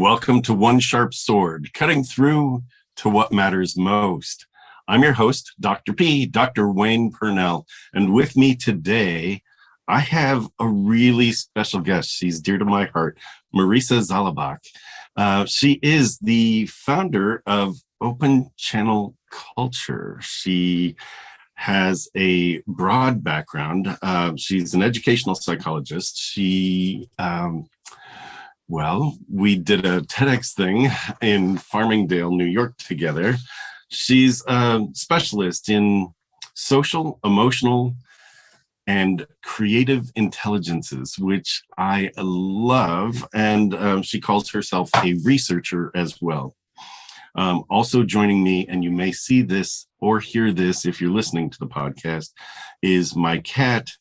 Welcome to One Sharp Sword, cutting through to what matters most. I'm your host, Dr. P, Dr. Wayne Purnell, and with me today, I have a really special guest. She's dear to my heart, Marisa Zalabak. She is the founder of Open Channel Culture. She has a broad background. She's an educational psychologist. We did a TEDx thing in Farmingdale, New York together. She's a specialist in social, emotional, and creative intelligences, which I love. And she calls herself a researcher as well. Also joining me, and you may see this or hear this if you're listening to the podcast, is my cat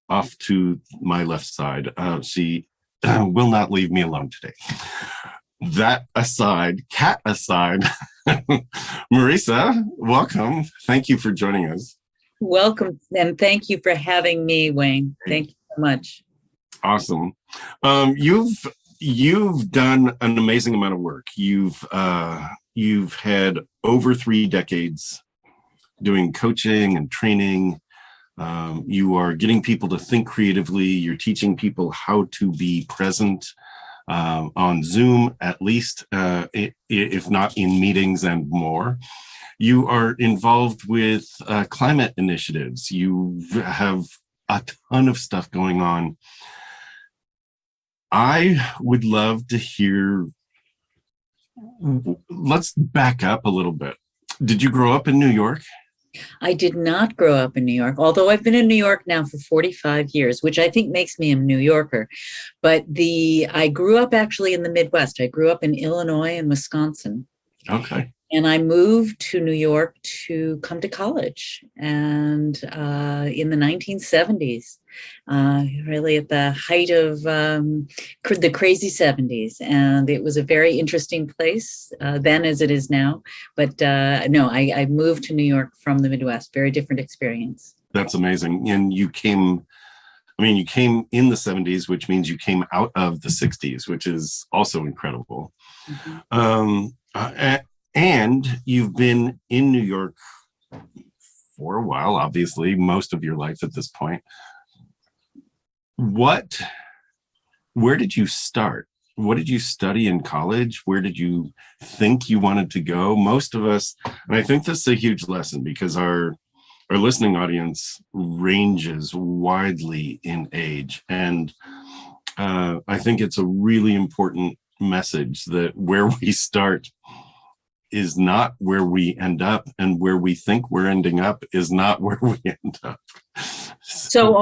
off to my left side. She will not leave me alone today. That aside, cat aside, Marisa, welcome. Thank you for joining us. Welcome, and thank you for having me, Wayne. Thank you so much. Awesome. You've done an amazing amount of work. You've had over 3 decades doing coaching and training. You are getting people to think creatively. You're teaching people how to be present on Zoom, at least, if not in meetings and more. You are involved with climate initiatives. You have a ton of stuff going on. I would love to hear, let's back up a little bit. Did you grow up in New York? I did not grow up in New York, although I've been in New York now for 45 years, which I think makes me a New Yorker. But I grew up actually in the Midwest. I grew up in Illinois and Wisconsin. Okay. And I moved to New York to come to college, and in the 1970s, really at the height of the crazy 70s. And it was a very interesting place then as it is now. But I moved to New York from the Midwest. Very different experience. That's amazing. And you came in the 70s, which means you came out of the 60s, which is also incredible. Mm-hmm. And you've been in New York for a while, obviously, most of your life at this point. Where did you start? What did you study in college? Where did you think you wanted to go? Most of us, and I think this is a huge lesson because our listening audience ranges widely in age. And I think it's a really important message that where we start is not where we end up, and where we think we're ending up is not where we end up. So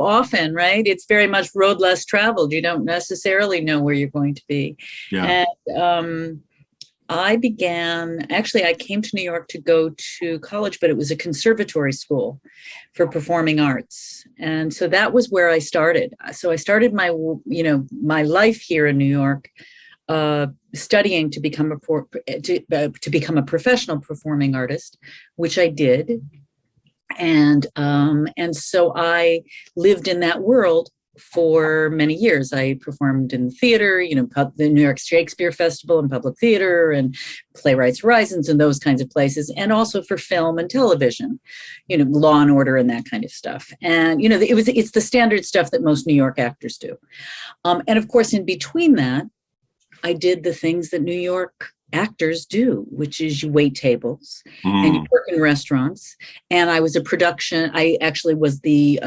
often, right? It's very much road less traveled. You don't necessarily know where you're going to be. Yeah. And I came to New York to go to college, but it was a conservatory school for performing arts. And so that was where I started. So I started my life here in New York, studying to become a professional performing artist, which I did, and so I lived in that world for many years. I performed in theater, the New York Shakespeare Festival and Public Theater and Playwrights Horizons and those kinds of places, and also for film and television, Law and Order and that kind of stuff. And it's the standard stuff that most New York actors do. And of course, in between that, I did the things that New York actors do, which is you wait tables and you work in restaurants. And I actually was the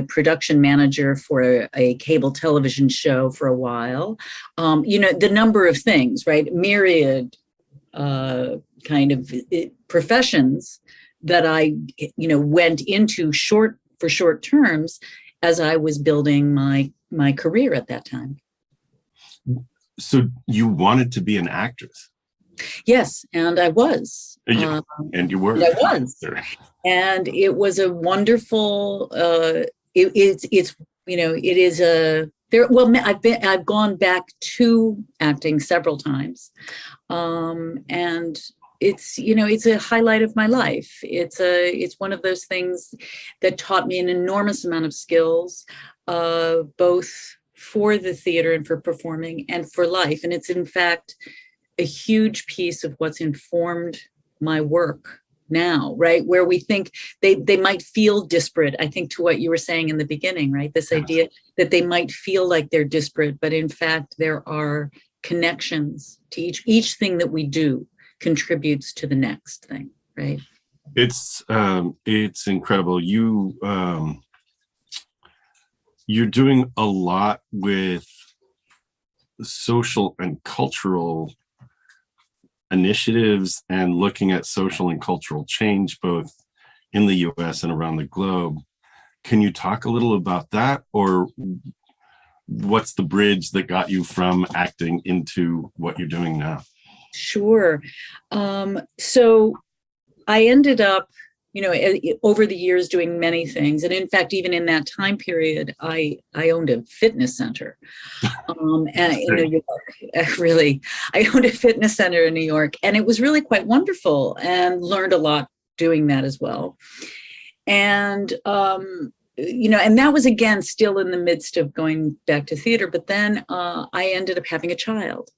production manager for a cable television show for a while. The number of things, right? Myriad kind of professions that I, went into for short terms as I was building my career at that time. So you wanted to be an actress? Yes, and I was. And you were. And I was. And it was a wonderful. I've gone back to acting several times, and it's a highlight of my life. It's one of those things that taught me an enormous amount of skills, both for the theater and for performing and for life. And it's in fact a huge piece of what's informed my work now, right? Where we think they might feel disparate. I think to what you were saying in the beginning, right? This idea that they might feel like they're disparate, but in fact, there are connections to each thing that we do contributes to the next thing, right? It's incredible. You're doing a lot with social and cultural initiatives and looking at social and cultural change, both in the US and around the globe. Can you talk a little about that, or what's the bridge that got you from acting into what you're doing now? Sure. So I ended up, over the years doing many things. And in fact, even in that time period, I owned a fitness center and in New York. Really, I owned a fitness center in New York, and it was really quite wonderful and learned a lot doing that as well. And, and that was, again, still in the midst of going back to theater. But then I ended up having a child.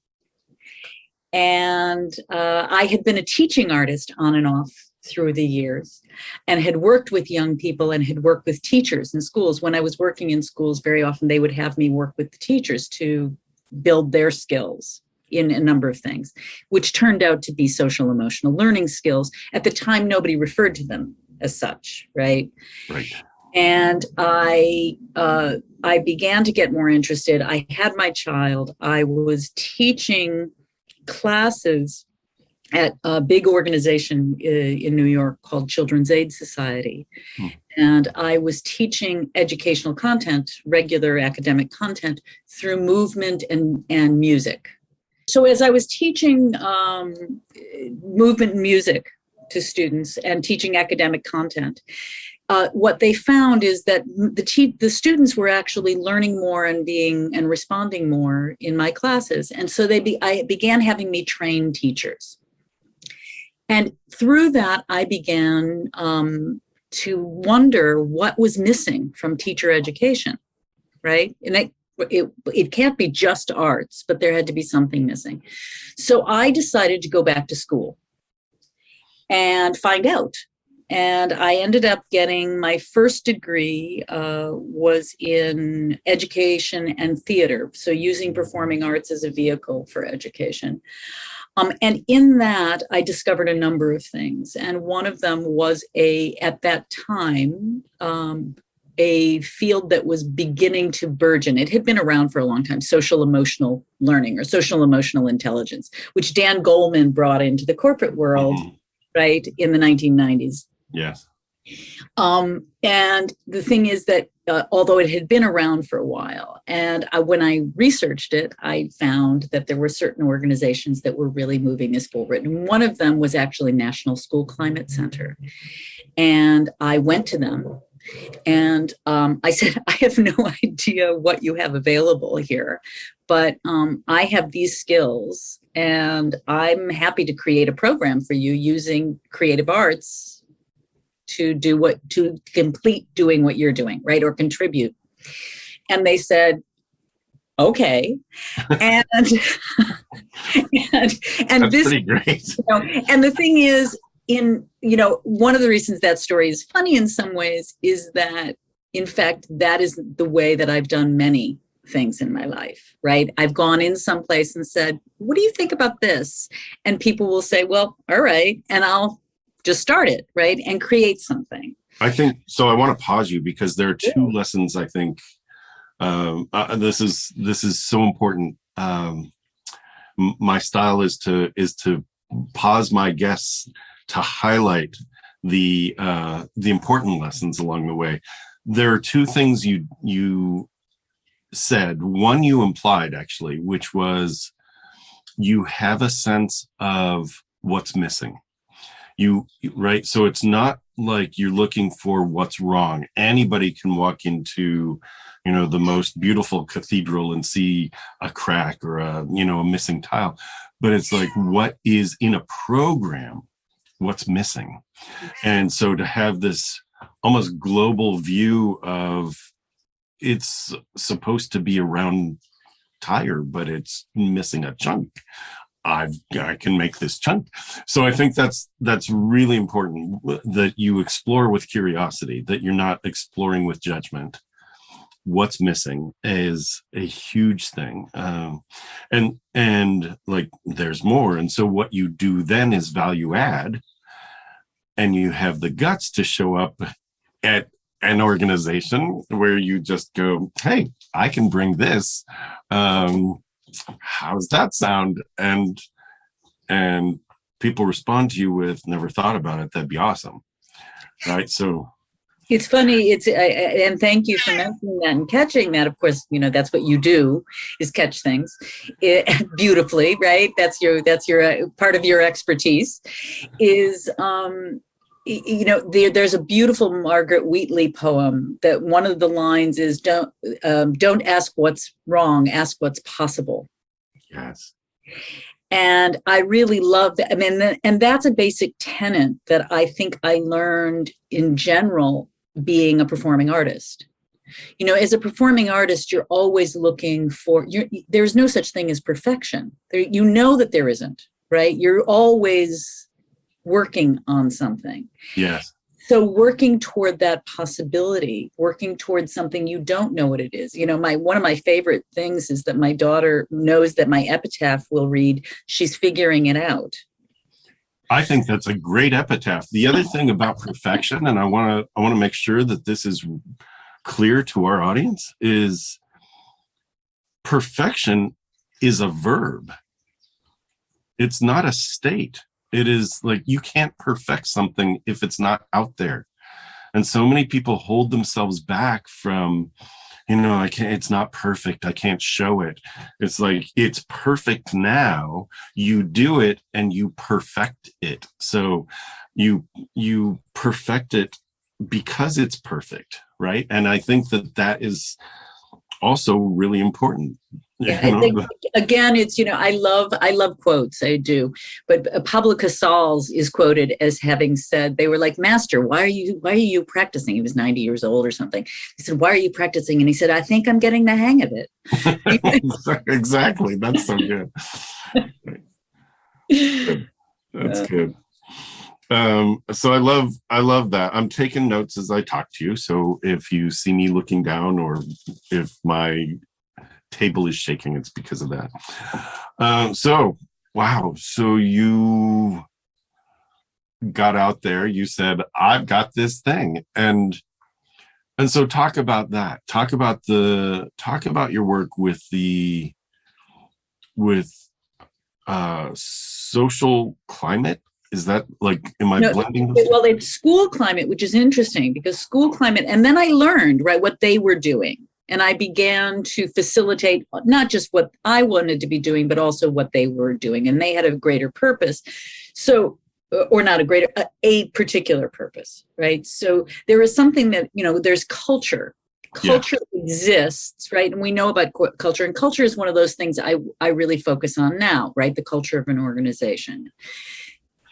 And I had been a teaching artist on and off through the years and had worked with young people and had worked with teachers in schools. When I was working in schools, very often they would have me work with the teachers to build their skills in a number of things, which turned out to be social emotional learning skills. At the time, nobody referred to them as such, right? Right. And I began to get more interested. I had my child. I was teaching classes at a big organization in New York called Children's Aid Society. And I was teaching educational content, regular academic content, through movement and music. So as I was teaching movement and music to students and teaching academic content, what they found is that the students were actually learning more and responding more in my classes. And so I began having me train teachers. And through that, I began to wonder what was missing from teacher education, right? And it can't be just arts, but there had to be something missing. So I decided to go back to school and find out. And I ended up getting my first degree was in education and theater. So using performing arts as a vehicle for education. And in that, I discovered a number of things. And one of them was at that time, a field that was beginning to burgeon. It had been around for a long time, social emotional learning or social emotional intelligence, which Dan Goleman brought into the corporate world, right, in the 1990s. Yes. And the thing is that although it had been around for a while, and when I researched it, I found that there were certain organizations that were really moving this forward. And one of them was actually National School Climate Center. And I went to them and I said, I have no idea what you have available here, but I have these skills and I'm happy to create a program for you using creative arts to complete doing what you're doing, right? Or contribute. And they said, okay. And That's this, pretty great. And the thing is, one of the reasons that story is funny in some ways is that, in fact, that is the way that I've done many things in my life, right? I've gone in someplace and said, what do you think about this? And people will say, well, all right. And I'll just start it, right? And create something. I think so. I want to pause you because there are two lessons I think this is so important. My style is to pause my guests to highlight the important lessons along the way. There are two things you said. One you implied actually, which was you have a sense of what's missing. Right. So it's not like you're looking for what's wrong. Anybody can walk into, the most beautiful cathedral and see a crack or a missing tile. But it's like, what is in a program? What's missing? And so to have this almost global view of it's supposed to be a round tire, but it's missing a chunk. I can make this chunk. So I think that's really important, that you explore with curiosity, that you're not exploring with judgment. What's missing is a huge thing. And like there's more. And so what you do then is value add, and you have the guts to show up at an organization where you just go, hey, I can bring this. How's that sound? And people respond to you with, never thought about it. That'd be awesome. Right. So it's funny. And thank you for mentioning that and catching that. Of course, that's what you do, is catch things beautifully, right? That's your part of your expertise. Is there's a beautiful Margaret Wheatley poem that one of the lines is, don't ask what's wrong, ask what's possible. Yes. And I really love that. I mean, and that's a basic tenet that I think I learned in general being a performing artist. As a performing artist, you're always looking for, there's no such thing as perfection. That there isn't, right? You're always working on something. Yes. So working toward that possibility, working towards something you don't know what it is. One of my favorite things is that my daughter knows that my epitaph will read, she's figuring it out. I think that's a great epitaph. The other thing about perfection, and I want to make sure that this is clear to our audience, is perfection is a verb. It's not a state. It is like, you can't perfect something if it's not out there. And so many people hold themselves back from, it's not perfect. I can't show it. It's like, it's perfect now. You do it and you perfect it. So you perfect it because it's perfect, right? And I think that is also really important. Yeah, I think, again, it's, I love quotes, I do. But Pablo Casals is quoted as having said, they were like, Master, why are you practicing? He was 90 years old or something. He said, why are you practicing? And he said, I think I'm getting the hang of it. Exactly. That's so good. That's good. So I love that. I'm taking notes as I talk to you. So if you see me looking down, or if my table is shaking, it's because of that. So wow. So you got out there, you said, I've got this thing. And so talk about that. Talk about your work with social climate. Is that like, am I blending those? Well, it's school climate, which is interesting, because school climate, and then I learned, right, what they were doing. And I began to facilitate not just what I wanted to be doing, but also what they were doing. And they had a greater purpose. So, or not a particular purpose, right? So there is something that, there's culture. Culture exists, right? And we know about culture. And culture is one of those things I really focus on now, right? The culture of an organization.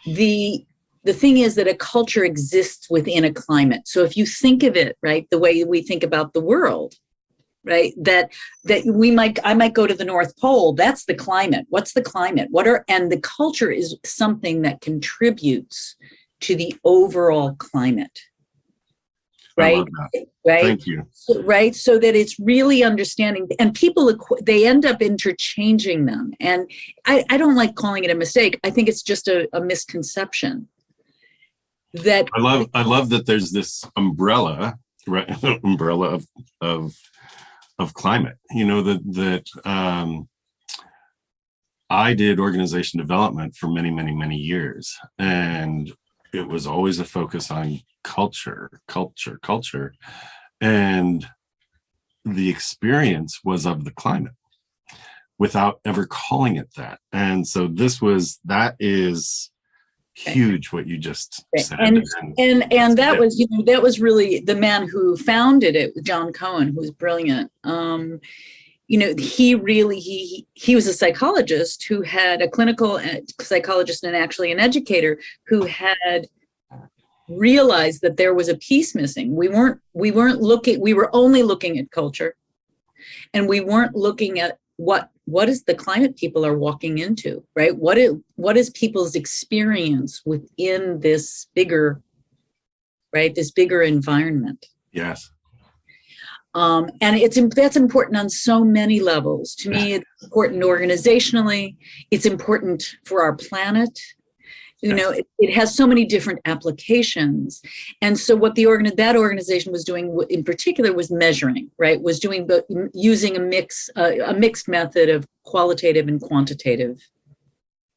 The thing is that a culture exists within a climate. So if you think of it, right, the way we think about the world, right, that I might go to the North Pole. That's the climate. What's the climate? And the culture is something that contributes to the overall climate. Right. Right. Thank you. Right. So that it's really understanding, and people, they end up interchanging them. And I don't like calling it a mistake. I think it's just a misconception. That I love that there's this umbrella, right? Umbrella of climate, that I did organization development for many, many, many years. And it was always a focus on culture. And the experience was of the climate without ever calling it that. And so that is huge, what you just said. And that was really the man who founded it, John Cohen, who was brilliant. He was a psychologist who had a clinical psychologist and actually an educator who had realized that there was a piece missing. We were only looking at culture, and we weren't looking at what is the climate people are walking into, right? What is people's experience within this bigger, right? This bigger environment. Yes. And that's important on so many levels. To me, it's important organizationally. It's important for our planet. You know, it has so many different applications. And so what that organization was doing in particular was measuring, right? Was using a mixed method of qualitative and quantitative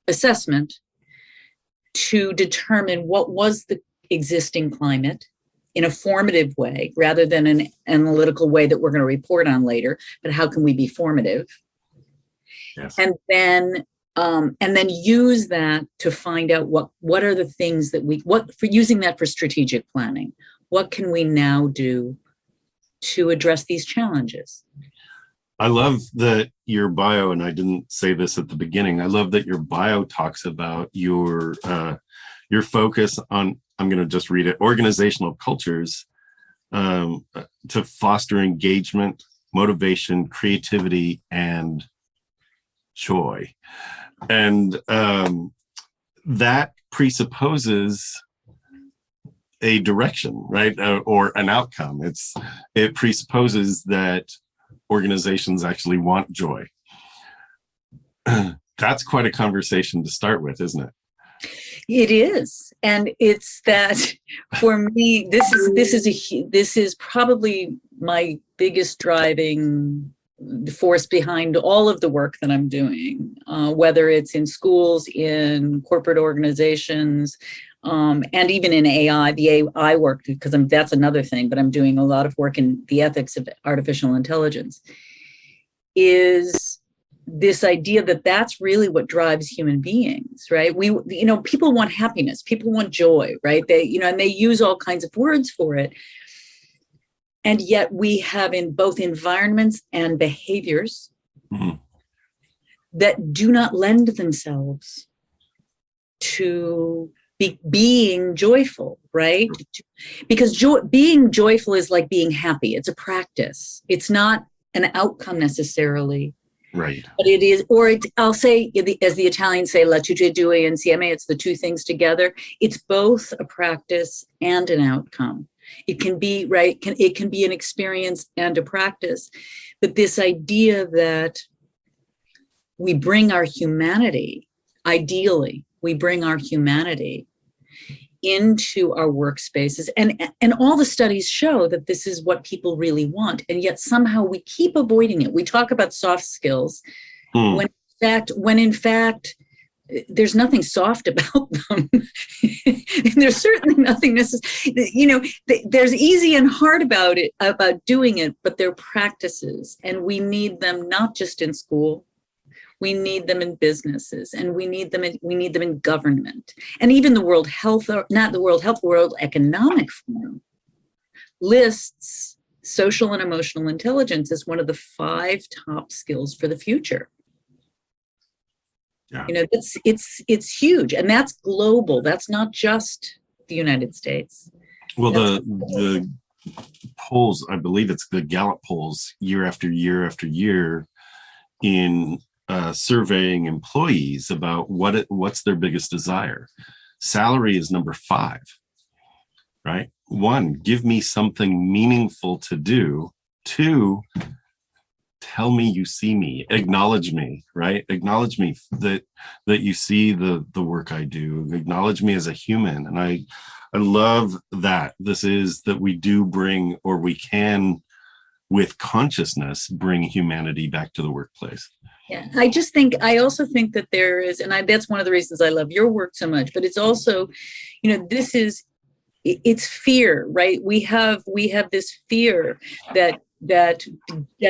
assessment to determine what was the existing climate in a formative way, rather than an analytical way that we're going to report on later, but how can we be formative? Yes. And then use that to find out what are the things that for using that for strategic planning. What can we now do to address these challenges? I love that your bio, and I didn't say this at the beginning, I love that your bio talks about your focus on, I'm going to just read it, organizational cultures to foster engagement, motivation, creativity, and joy. And that presupposes a direction, right? Or an outcome. It presupposes that organizations actually want joy. That's quite a conversation to start with, isn't it? It is. And it's that for me, this is probably my biggest driving force behind all of the work that I'm doing, whether it's in schools, in corporate organizations, and even in AI, the AI work, because that's another thing, but I'm doing a lot of work in the ethics of artificial intelligence, is this idea that that's really what drives human beings, right? People want happiness, people want joy, right? And they use all kinds of words for it. And yet we have in both environments and behaviors that do not lend themselves to being joyful, right? Because being joyful is like being happy. It's a practice. It's not an outcome necessarily. Right. But it is, I'll say, as the Italians say, la tutte due insieme, it's the two things together. It's both a practice and an outcome. It can be, right, it can be an experience and a practice. But this idea that we bring our humanity, ideally, we bring our humanity into our workspaces. And all the studies show that this is what people really want. And yet somehow we keep avoiding it. We talk about soft skills when in fact, there's nothing soft about them. There's certainly nothing necessary. There's easy and hard about doing it, but they're practices, and we need them not just in school. We need them in businesses, and we need them in government, and even the World Economic Forum lists social and emotional intelligence as one of the 5 top skills for the future. Yeah. It's huge, and that's global. That's not just the United States. Well, the polls, I believe it's the Gallup polls, year after year after year, in surveying employees about what's their biggest desire. Salary is number 5, right? 1, give me something meaningful to do. 2, tell me you see me, acknowledge me, right? Acknowledge me that you see the work I do, acknowledge me as a human. And I love that this is that we do bring, or we can with consciousness, bring humanity back to the workplace. Yeah, I also think that there is, and that's one of the reasons I love your work so much, but it's also, it's fear, right? We have this fear that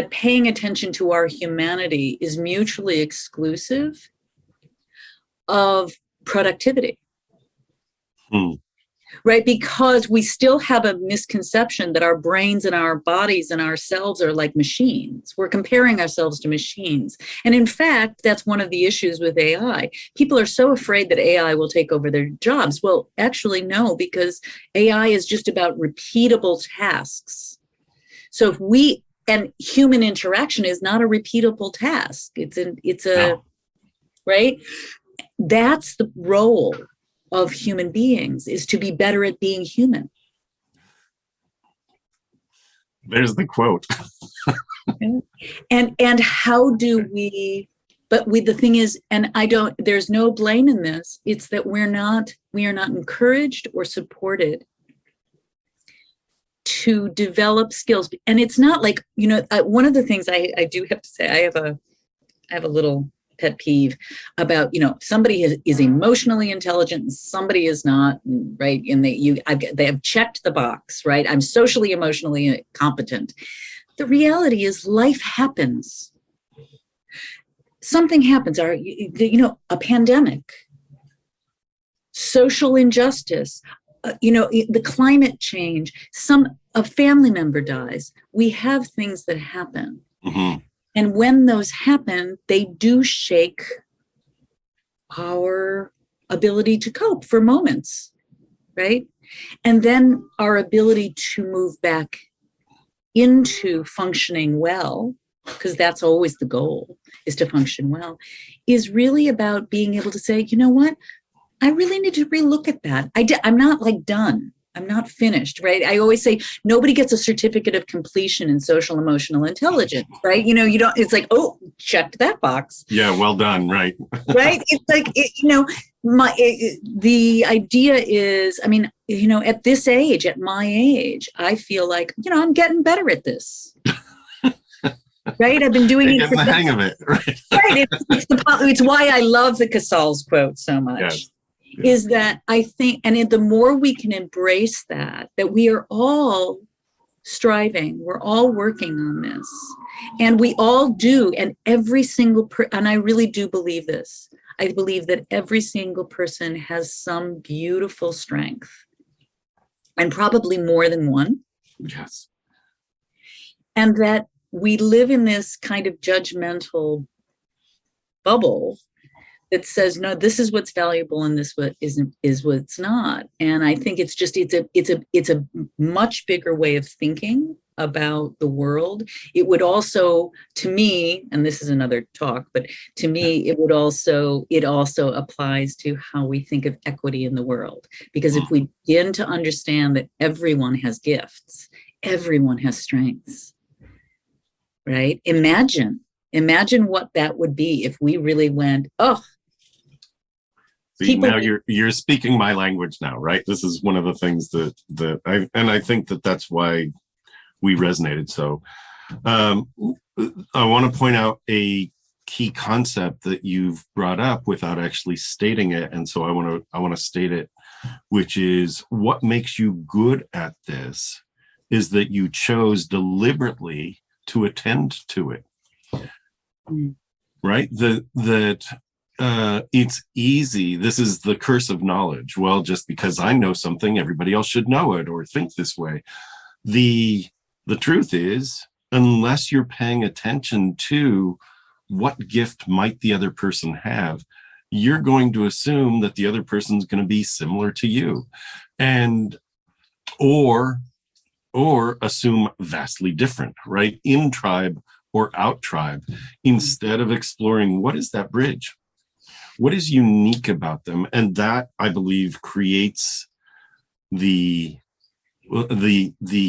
paying attention to our humanity is mutually exclusive of productivity. right? Because we still have a misconception that our brains and our bodies and ourselves are like machines. We're comparing ourselves to machines. And in fact, that's one of the issues with AI. People are so afraid that AI will take over their jobs. Well, actually, no, because AI is just about repeatable tasks. So and human interaction is not a repeatable task. No. Right? That's the role of human beings, is to be better at being human. There's the quote. And how do we, the thing is, and there's no blame in this, it's that we are not encouraged or supported to develop skills. And it's not like, one of the things I do have to say, I have a little pet peeve about, somebody is emotionally intelligent and somebody is not, right? And they have checked the box, right? I'm socially, emotionally competent. The reality is life happens. Something happens, a pandemic, social injustice, the climate change, a family member dies. We have things that happen. Mm-hmm. And when those happen, they do shake our ability to cope for moments, right? And then our ability to move back into functioning well, because that's always the goal, is to function well, is really about being able to say, you know what? I really need to relook at that. I'm not like done. I'm not finished, right? I always say nobody gets a certificate of completion in social emotional intelligence, right? You don't, it's like, oh, checked that box. Yeah, well done, right? Right? It's like, the idea is, at this age, at my age, I feel like, I'm getting better at this. Right? I've been doing it for the hang of it, right? Right. It's why I love the Casals quote so much. Yes. Is that I think, and the more we can embrace that we are all striving, we're all working on this, and we all do, and every single and I really do believe this. I believe that every single person has some beautiful strength, and probably more than one. Yes. And that we live in this kind of judgmental bubble that says, no, this is what's valuable and this what is what's not. And I think it's a much bigger way of thinking about the world. It would also, to me, and this is another talk, but to me, it also applies to how we think of equity in the world. Because if we begin to understand that everyone has gifts, everyone has strengths, right? Imagine what that would be if we really went, oh, see, now you're speaking my language now, right? This is one of the things that I think that's why we resonated. So I want to point out a key concept that you've brought up without actually stating it. And so I want to state it, which is what makes you good at this is that you chose deliberately to attend to it. Right? It's easy. This is the curse of knowledge. Well, just because I know something, everybody else should know it or think this way. The truth is, unless you're paying attention to what gift might the other person have, you're going to assume that the other person's going to be similar to you, and or assume vastly different, right? In tribe or out tribe, instead of exploring what is that bridge, what is unique about them. And that, I believe, creates the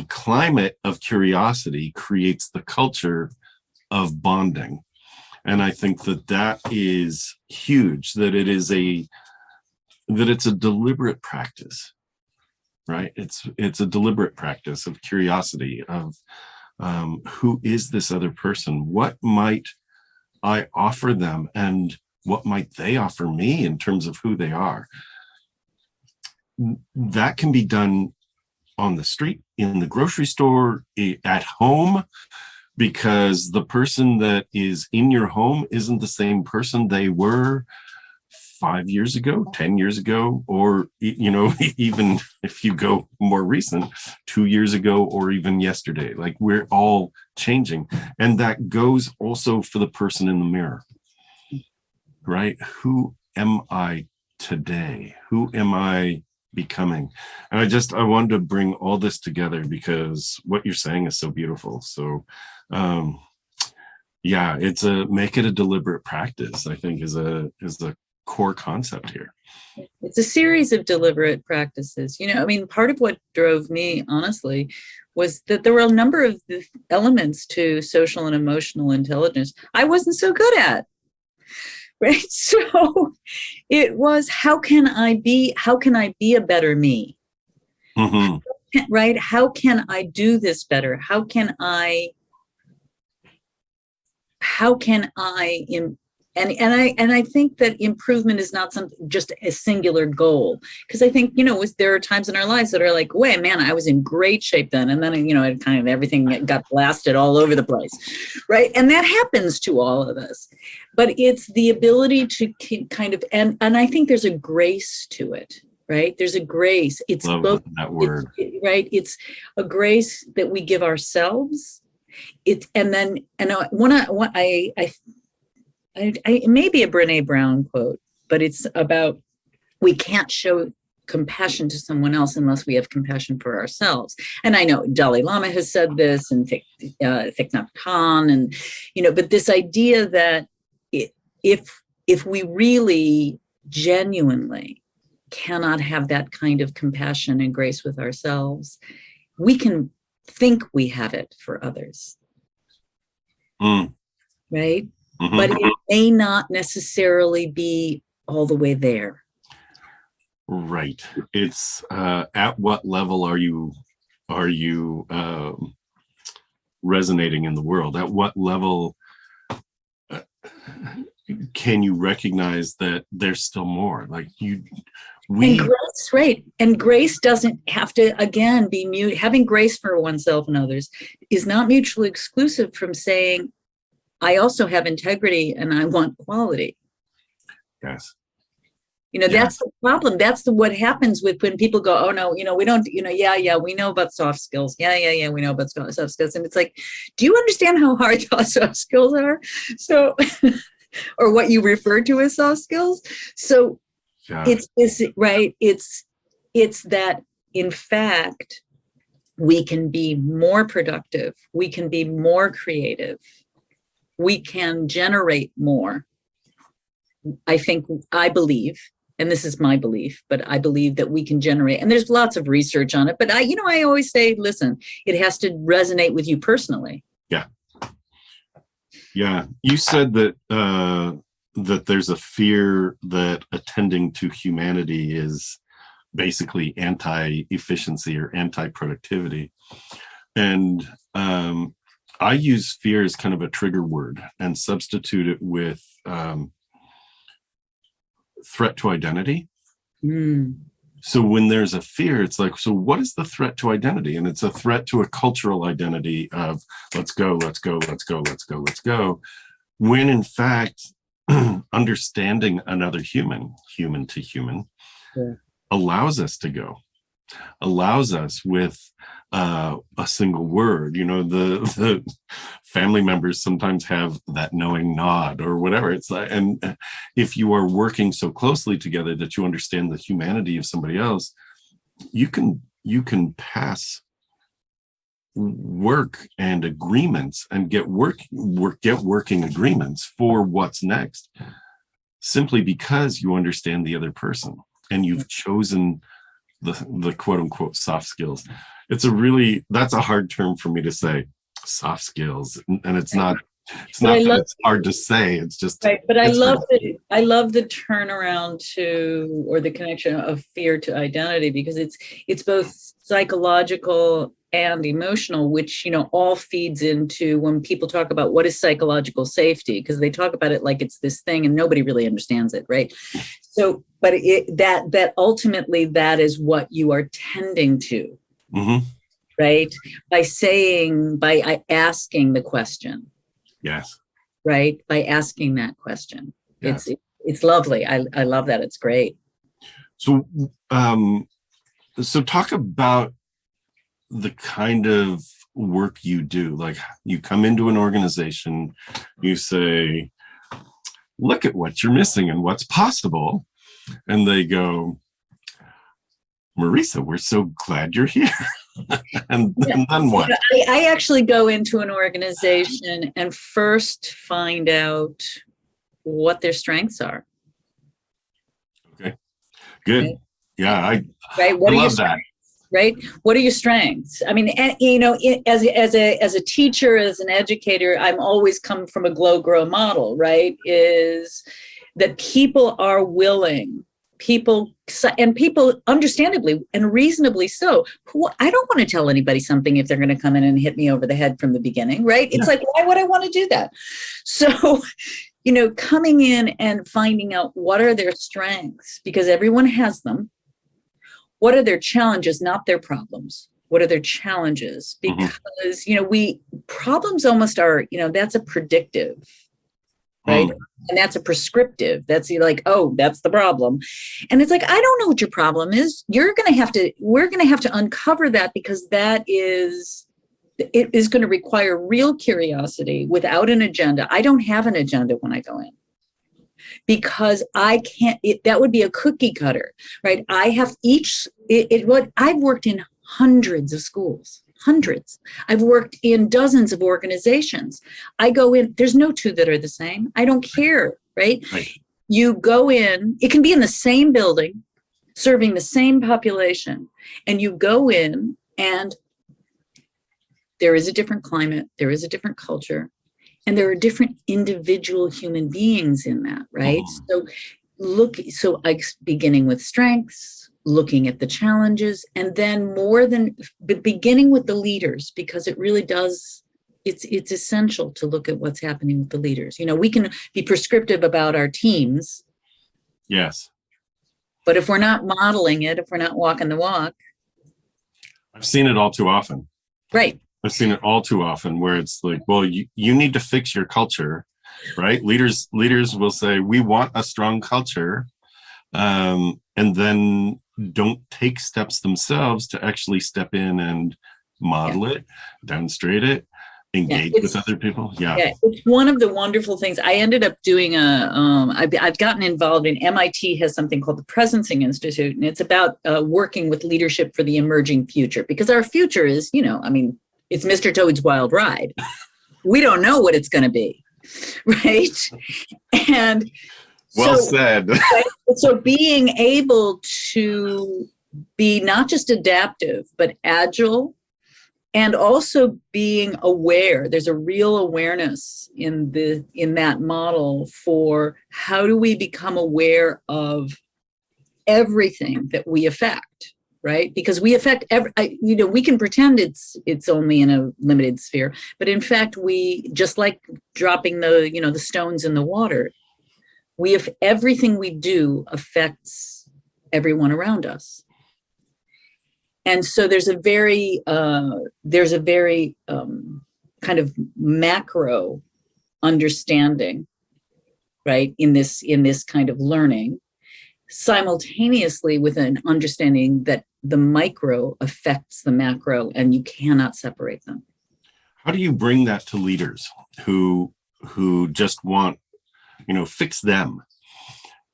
climate of curiosity, creates the culture of bonding. And I think that is huge, that it's a deliberate practice, right? It's a deliberate practice of curiosity, of who is this other person? What might I offer them? And what might they offer me in terms of who they are? That can be done on the street, in the grocery store, at home, because the person that is in your home isn't the same person they were 5 years ago, 10 years ago, or, even if you go more recent, 2 years ago, or even yesterday. Like, we're all changing. And that goes also for the person in the mirror, right? Who am I today? Who am I becoming? And I wanted to bring all this together because what you're saying is so beautiful. So, yeah, make it a deliberate practice, I think, is a core concept here. It's a series of deliberate practices. Part of what drove me, honestly, was that there were a number of the elements to social and emotional intelligence I wasn't so good at. Right. So it was, how can I be a better me? Mm-hmm. Right. How can I do this better? How can I and I think that improvement is not just a singular goal, because I think, there are times in our lives that are like, wait, man, I was in great shape then. And then, it kind of everything got blasted all over the place. Right. And that happens to all of us. But it's the ability to kind of, and I think there's a grace to it. Right. There's a grace. It's Love both that word. Right. It's a grace that we give ourselves. It may be a Brene Brown quote, but it's about, we can't show compassion to someone else unless we have compassion for ourselves. And I know Dalai Lama has said this, and Thich Nhat Hanh, and but this idea that if we really genuinely cannot have that kind of compassion and grace with ourselves, we can think we have it for others. Right? Mm-hmm. But it may not necessarily be all the way there. Right. It's at what level are you resonating in the world? At what level can you recognize that there's still more? Like and grace, right? And grace doesn't have to, again, be having grace for oneself and others is not mutually exclusive from saying, I also have integrity and I want quality. Yes. That's the problem. That's what happens when people go, oh no, we don't, we know about soft skills. Yeah, we know about soft skills. And it's like, do you understand how hard soft skills are? So, or what you refer to as soft skills. So it's this, right? It's that, in fact, we can be more productive. We can be more creative. We can generate more. I believe, and this is my belief, but I believe that we can generate, and there's lots of research on it, but I always say, listen, it has to resonate with you personally. Yeah. Yeah. You said that, that there's a fear that attending to humanity is basically anti-efficiency or anti-productivity. And, I use fear as kind of a trigger word and substitute it with threat to identity. So when there's a fear, it's like, so what is the threat to identity? And it's a threat to a cultural identity of let's go. When in fact, understanding another human to human, allows us to go. Allows us with a single word. The family members sometimes have that knowing nod or whatever. It's like, and if you are working so closely together that you understand the humanity of somebody else, you can pass work and agreements and get working agreements for what's next, simply because you understand the other person and you've chosen the quote unquote soft skills. That's a hard term for me to say, soft skills. And it's not it's hard to say. It's just, right. But I love the turnaround to, or the connection of fear to identity, because it's both psychological and emotional, which, all feeds into when people talk about what is psychological safety, because they talk about it like it's this thing and nobody really understands it. Right. So, but that ultimately that is what you are tending to, right? By asking the question. Yes. Right. By asking that question. Yes. It's lovely. I love that. It's great. So, so talk about the kind of work you do. Like, you come into an organization, you say, look at what you're missing and what's possible. And they go, Marisa, we're so glad you're here. and then what? I actually go into an organization and first find out what their strengths are. Okay, good. Right? Yeah, Right. What I are love your that. Right? What are your strengths? I mean, you know, as a teacher, as an educator, I'm always come from a grow model, right? Is that people are willing, people understandably and reasonably so. I don't want to tell anybody something if they're going to come in and hit me over the head from the beginning, right? It's like, why would I want to do that? So, you know, coming in and finding out what are their strengths, because everyone has them. What are their challenges, not their problems? What are their challenges? Because, you know, problems almost are, you know, that's a predictive, right? And that's a prescriptive. That's like, oh, that's the problem. And it's like, I don't know what your problem is. We're going to have to uncover that, because it is going to require real curiosity without an agenda. I don't have an agenda when I go in, because I can't, that would be a cookie cutter, right? I have I've worked in hundreds of schools, hundreds. I've worked in dozens of organizations. I go in, there's no two that are the same. I don't care, right? You go in, it can be in the same building, serving the same population, and you go in and there is a different climate, there is a different culture, and there are different individual human beings in that, right? So beginning with strengths, looking at the challenges, and then beginning with the leaders, because it really does, it's essential to look at what's happening with the leaders. You know, we can be prescriptive about our teams. Yes. But if we're not modeling it, if we're not walking the walk. I've seen it all too often. Right. I've seen it all too often where it's like, well, you need to fix your culture, right? Leaders will say, we want a strong culture, and then don't take steps themselves to actually step in and model it, demonstrate it, engage with other people. Yeah, it's one of the wonderful things. I ended up doing I've gotten involved in, MIT has something called the Presencing Institute, and it's about working with leadership for the emerging future, because our future is, you know, I mean, it's Mr. Toad's Wild Ride. We don't know what it's going to be, right? And well said. Right? So being able to be not just adaptive, but agile, and also being aware. There's a real awareness in that model for how do we become aware of everything that we affect. Right? Because we affect we can pretend it's only in a limited sphere, but in fact, we, just like dropping the stones in the water, everything we do affects everyone around us. And so there's a very kind of macro understanding, right, in this kind of learning, simultaneously with an understanding that the micro affects the macro, and you cannot separate them. How do you bring that to leaders who just want, fix them?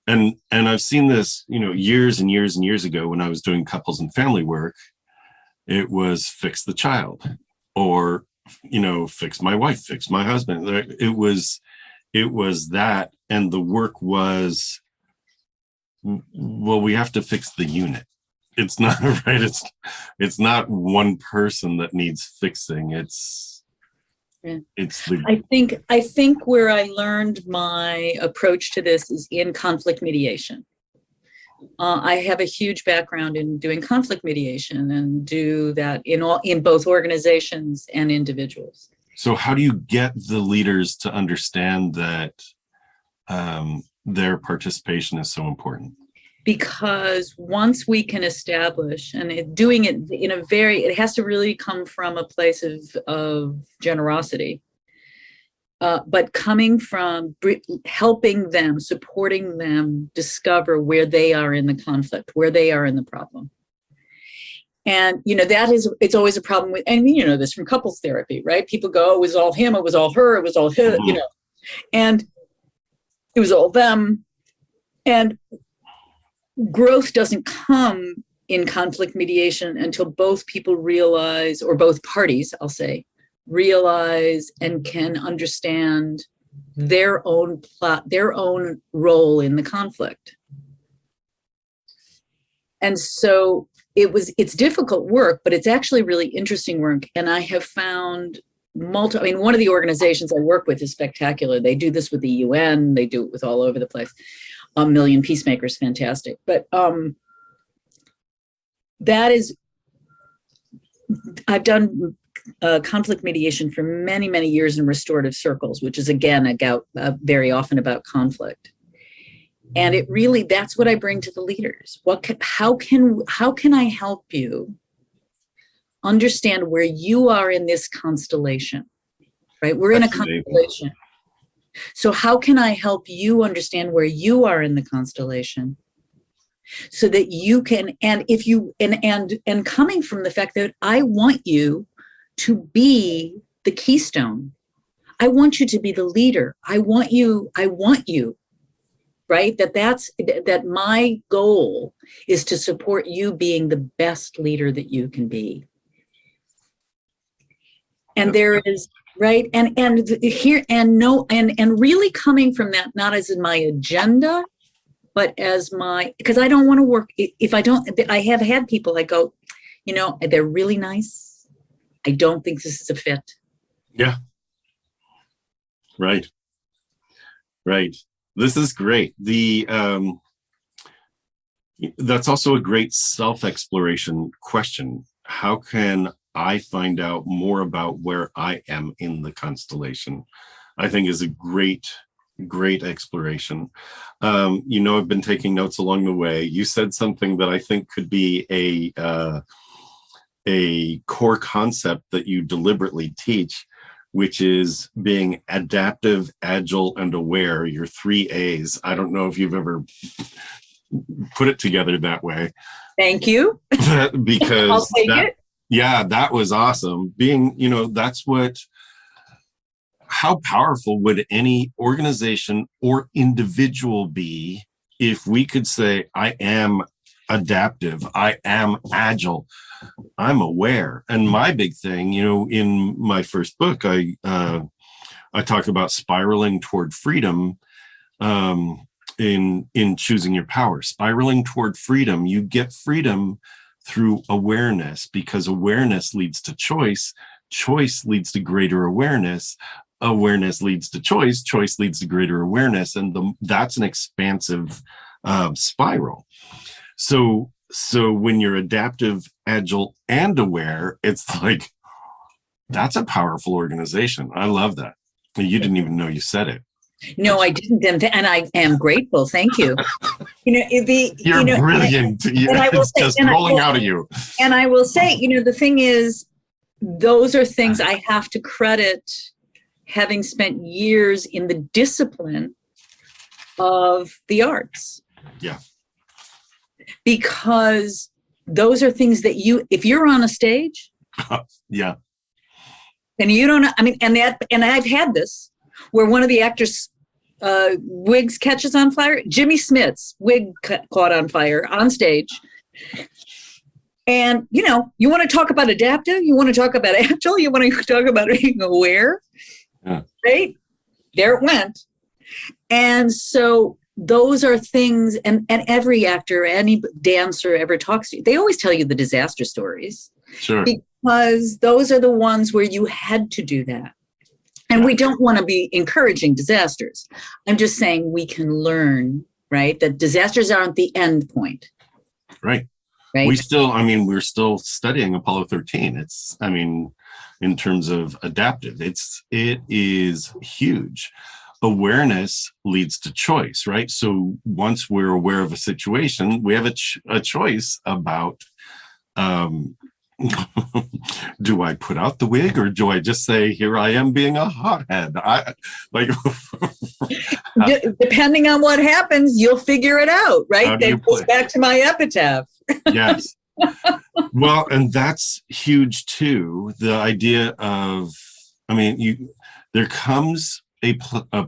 And I've seen this, years and years and years ago when I was doing couples and family work. It was fix the child, or, fix my wife, fix my husband. It was that, and the work was, well, we have to fix the unit. It's not right. It's not one person that needs fixing. I think where I learned my approach to this is in conflict mediation. I have a huge background in doing conflict mediation, and do that in both organizations and individuals. So how do you get the leaders to understand that their participation is so important? Because once we can establish, and doing it it has to really come from a place of generosity. but coming from helping them, supporting them discover where they are in the conflict, where they are in the problem. And, it's always a problem with, and this from couples therapy, right? People go, it was all him, it was all her, it was all his, and it was all them. And growth doesn't come in conflict mediation until both people realize, or both parties, I'll say, realize and can understand their own role in the conflict. And so it's difficult work, but it's actually really interesting work. And I have found one of the organizations I work with is spectacular. They do this with the UN, they do it with all over the place. A Million Peacemakers, fantastic. But I've done conflict mediation for many, many years in restorative circles, which is again very often about conflict. And it really, that's what I bring to the leaders. How can I help you understand where you are in this constellation, right? We're in a constellation. So how can I help you understand where you are in the constellation so that you can, and if you, and coming from the fact that I want you to be the keystone. I want you to be the leader. I want you, right? That my goal is to support you being the best leader that you can be. And there is, right? And here, and really coming from that, not as in my agenda, but as because I don't want to work, I have had people that go, they're really nice. I don't think this is a fit. Yeah. Right. This is great. That's also a great self-exploration question. How can I find out more about where I am in the constellation? I think is a great exploration. I've been taking notes along the way. You said something that I think could be a core concept that you deliberately teach, which is being adaptive, agile, and aware, your 3 A's. I don't know if you've ever put it together that way. Thank you. Because I'll take it. Yeah, that was awesome. How powerful would any organization or individual be if we could say, I am adaptive, I am agile, I'm aware. And my big thing, in my first book, I talk about spiraling toward freedom in choosing your power. Spiraling toward freedom, you get freedom through awareness, because awareness leads to choice leads to greater awareness leads to choice leads to greater awareness, and that's an expansive spiral. So when you're adaptive, agile, and aware, it's like, that's a powerful organization. I love that. You didn't even know you said it. No, I didn't, and I am grateful. Thank you. You're brilliant. It's just rolling out of you. And I will say, the thing is, those are things I have to credit having spent years in the discipline of the arts. Yeah. Because those are things that if you're on a stage, yeah, and you don't know, and I've had this where one of the actors' wigs catches on fire. Jimmy Smits' wig caught on fire on stage. And, you want to talk about adaptive, you want to talk about agile, you want to talk about being aware, right? There it went. And so those are things, and every actor, any dancer ever talks to you, they always tell you the disaster stories. Sure. Because those are the ones where you had to do that. And we don't want to be encouraging disasters. I'm just saying we can learn, right? That disasters aren't the end point. Right. Right. We're still studying Apollo 13. In terms of adaptive, it is huge. Awareness leads to choice, right? So once we're aware of a situation, we have a choice about Do I put out the wig, or do I just say, here I am being a hothead? I like Depending on what happens, you'll figure it out, how right? do you That goes play? back to my epitaph. Yes. Well, and that's huge too. The idea of, I mean, there comes a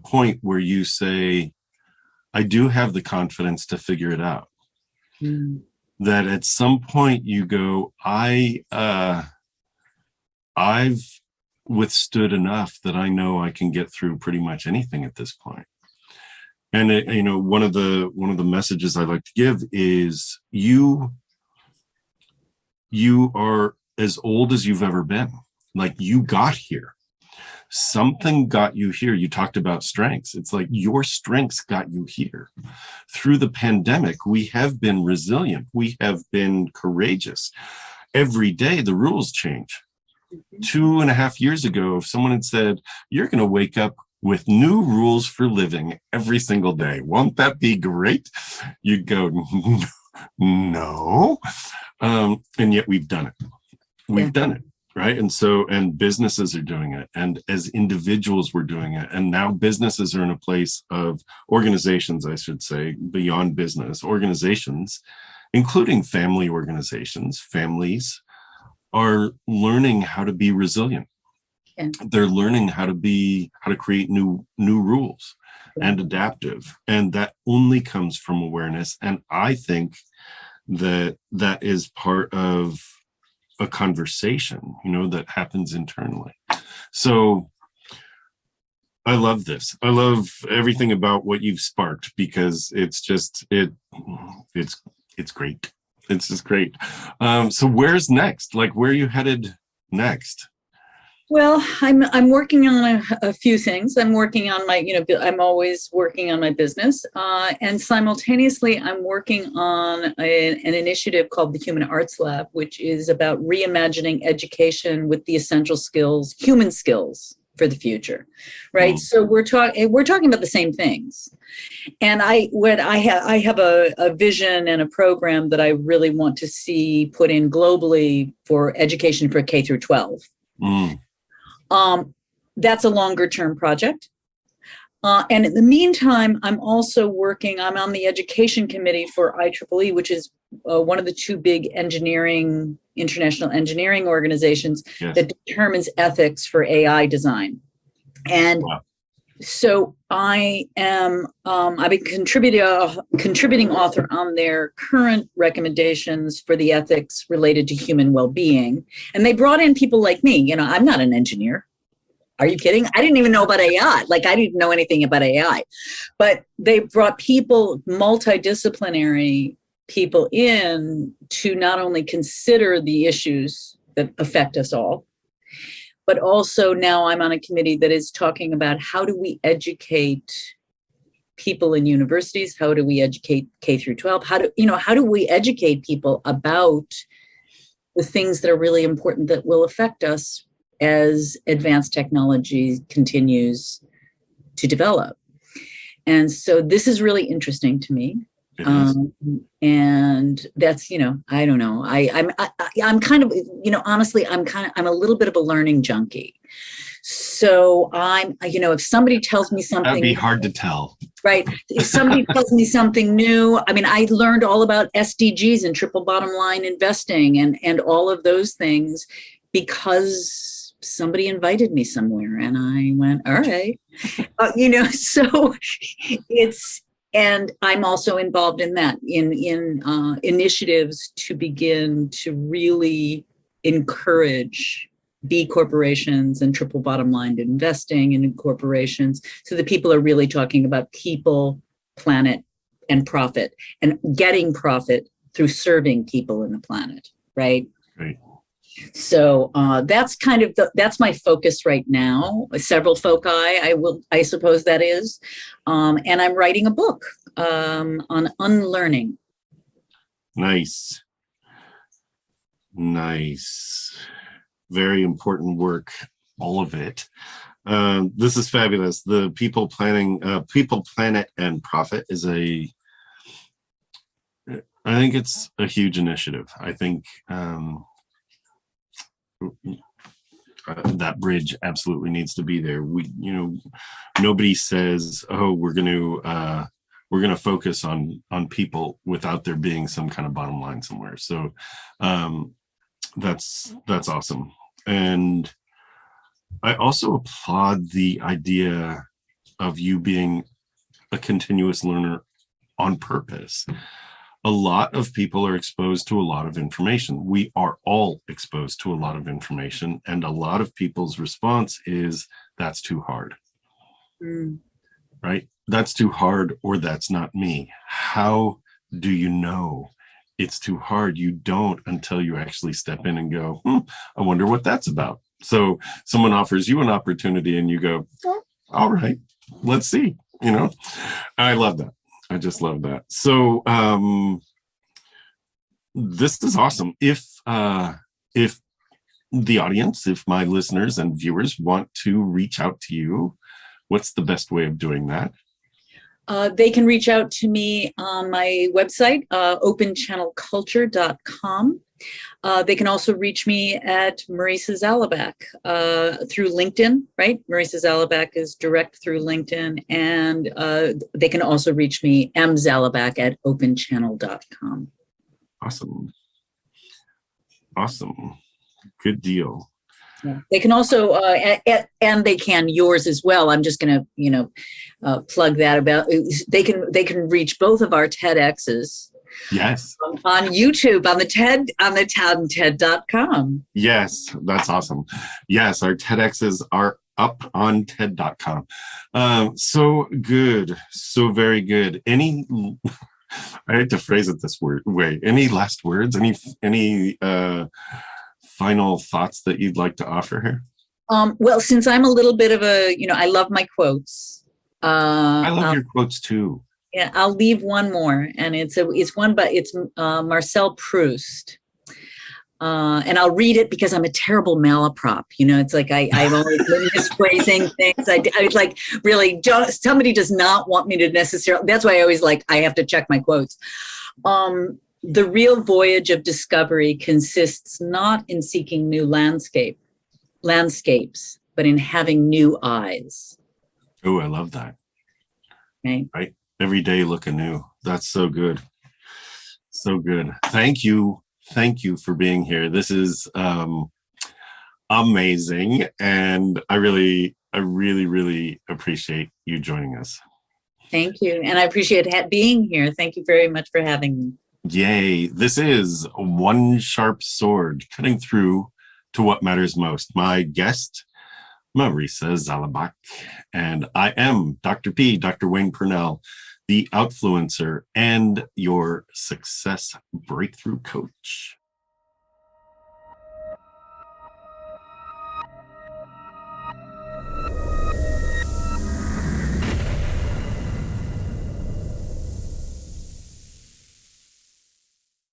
point where you say, I do have the confidence to figure it out. Mm. That at some point you go, I've withstood enough that I know I can get through pretty much anything at this point. And one of the messages I like to give is you are as old as you've ever been. Like, you got here. Something got you here. You talked about strengths. It's like your strengths got you here. Through the pandemic, we have been resilient. We have been courageous. Every day, the rules change. 2.5 years ago, if someone had said, you're going to wake up with new rules for living every single day, won't that be great? You'd go, no. And yet we've done it. We've done it. Right. And businesses are doing it. And as individuals, we're doing it. And now businesses are in a place of organizations, I should say, beyond business organizations, including family organizations. Families are learning how to be resilient. Yeah. They're learning how to create new rules and adaptive. And that only comes from awareness. And I think that is part of a conversation, that happens internally. So I love this. I love everything about what you've sparked, because it's just, it's great. It's just great. So where's next? Like, where are you headed next? Well, I'm working on a few things. I'm working on my, I'm always working on my business, and simultaneously I'm working on an initiative called the Human Arts Lab, which is about reimagining education with the essential skills, human skills for the future, right? So we're talking about the same things, and I have a vision and a program that I really want to see put in globally for education for K through 12. That's a longer term project. And in the meantime, I'm on the education committee for IEEE, which is one of the two big international engineering organizations that determines ethics for AI design. And so I am, I've been contributing author on their current recommendations for the ethics related to human well-being. And they brought in people like me. I'm not an engineer. Are you kidding? I didn't even know about AI. Like, I didn't know anything about AI. But they brought people, multidisciplinary people in to not only consider the issues that affect us all, but also now I'm on a committee that is talking about how do we educate people in universities? How do we educate K through 12? How do we educate people about the things that are really important that will affect us as advanced technology continues to develop? And so this is really interesting to me. And that's, I don't know. I'm kind of, honestly, I'm a little bit of a learning junkie. So if somebody tells me something, that'd be hard to tell, right? If somebody tells me something new, I learned all about SDGs and triple bottom line investing and all of those things because somebody invited me somewhere and I went, all right, so and I'm also involved in that, in initiatives to begin to really encourage B corporations and triple bottom line investing in corporations, so that people are really talking about people, planet, and profit, and getting profit through serving people in the planet, right? Right. So that's kind of that's my focus right now. Several foci, I suppose that is, and I'm writing a book on unlearning. Nice. Very important work, all of it. This is fabulous. The people, planet, and profit is I think it's a huge initiative. I think that bridge absolutely needs to be there. Nobody says, "Oh, we're going to focus on people," without there being some kind of bottom line somewhere. So that's awesome. And I also applaud the idea of you being a continuous learner on purpose. A lot of people are exposed to a lot of information. We are all exposed to a lot of information, and a lot of people's response is, "That's too hard." Right? That's too hard, or that's not me. How do you know it's too hard? You don't until you actually step in and go, I wonder what that's about. So someone offers you an opportunity and you go, all right, let's see. I love that. I just love that. So this is awesome. If the audience, if my listeners and viewers want to reach out to you, what's the best way of doing that? They can reach out to me on my website, openchannelculture.com. They can also reach me at Marisa Zalabak through LinkedIn, right? Marisa Zalabak is direct through LinkedIn. And they can also reach me, mzalabak at openchannel.com. Awesome. Good deal. Yeah. They can also, and they can yours as well. I'm just going to, plug that about. They can reach both of our TEDx's. Yes. On YouTube, on the TED.com. Yes, that's awesome. Yes, our TEDx's are up on TED.com. So good. So very good. I hate to phrase it this way. Any last words? Any final thoughts that you'd like to offer here? Well, since I'm a little bit of I love my quotes. I love your quotes too. Yeah, I'll leave one more, and it's Marcel Proust. And I'll read it because I'm a terrible malaprop. It's like I'm always misphrasing things. I like really somebody does not want me to necessarily. That's why I always I have to check my quotes. The real voyage of discovery consists not in seeking new landscapes, but in having new eyes. Oh, I love that. Okay. Right. Every day look anew. That's so good. So good. Thank you. Thank you for being here. This is amazing. And I really, really appreciate you joining us. Thank you. And I appreciate being here. Thank you very much for having me. Yay. This is One Sharp Sword, cutting through to what matters most. My guest, Marisa Zalabak, and I am Dr. P, Dr. Wayne Purnell, the Outfluencer and your success breakthrough coach.